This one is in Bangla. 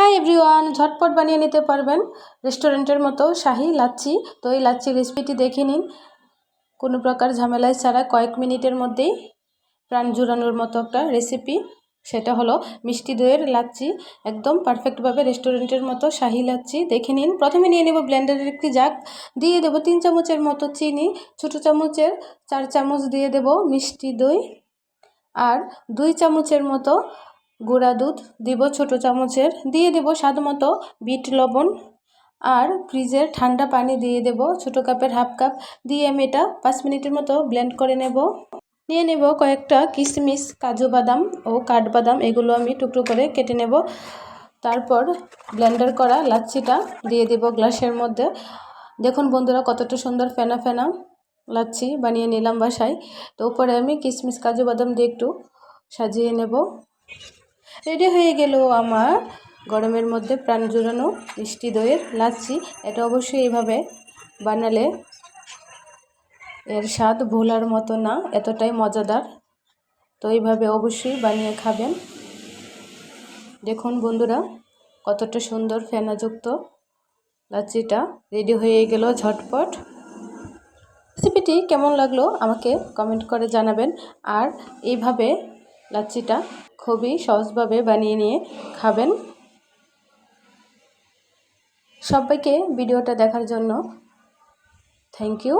হাই এভরিওয়ান, ঝটপট বানিয়ে নিতে পারবেন রেস্টুরেন্টের মতো শাহি লাচ্ছি। তো এই লাচ্ছি রেসিপিটি দেখে নিন, কোনো প্রকার ঝামেলায় ছাড়া কয়েক মিনিটের মধ্যেই প্রাণ জুড়ানোর মতো একটা রেসিপি। সেটা হলো মিষ্টি দইয়ের লাচ্ছি, একদম পারফেক্টভাবে রেস্টুরেন্টের মতো শাহি লাচ্ছি। দেখে নিন। প্রথমে নিয়ে নেব ব্লেন্ডারের একটি জাগ, দিয়ে দেবো 3 চামচের মতো চিনি, ছোটো চামচের 4 চামচ দিয়ে দেব মিষ্টি দই, আর 2 চামচের মতো গুঁড়া দুধ দিব ছোটো চামচের, দিয়ে দেব স্বাদ মতো বিট লবণ, আর ফ্রিজের ঠান্ডা পানি দিয়ে দেব ছোটো কাপের হাফ কাপ। দিয়ে আমি এটা 5 মিনিটের মতো ব্লেন্ড করে নেব। নিয়ে নেব কয়েকটা কিশমিশ, কাজু বাদাম ও কাঠবাদাম, এগুলো আমি টুকরো করে কেটে নেব। তারপর ব্লেন্ডার করা লাচ্ছিটা দিয়ে দেব গ্লাসের মধ্যে। দেখুন বন্ধুরা, কতটা সুন্দর ফেনা ফেনা লাচ্ছি বানিয়ে নিলাম বাসায়। তো উপরে আমি কিশমিশ কাজু বাদাম দিয়ে একটু সাজিয়ে নেব। রেডি হয়ে গেল আমার গরমের মধ্যে প্রাণ জুড়ানো মিষ্টি দইয়ের লাচ্ছি। এটা অবশ্যই এইভাবে বানালে এর স্বাদ ভোলার মতো না, এতটাই মজাদার। তো এইভাবে অবশ্যই বানিয়ে খাবেন। দেখুন বন্ধুরা, কতটা সুন্দর ফেনাযুক্ত লাচ্ছিটা রেডি হয়ে গেল ঝটপট। রেসিপিটি কেমন লাগলো আমাকে কমেন্ট করে জানাবেন। আর এইভাবে লাচ্ছিটা খুবই সহজভাবে বানিয়ে নিয়ে খাবেন। সবাইকে ভিডিওটা দেখার জন্য থ্যাংক ইউ।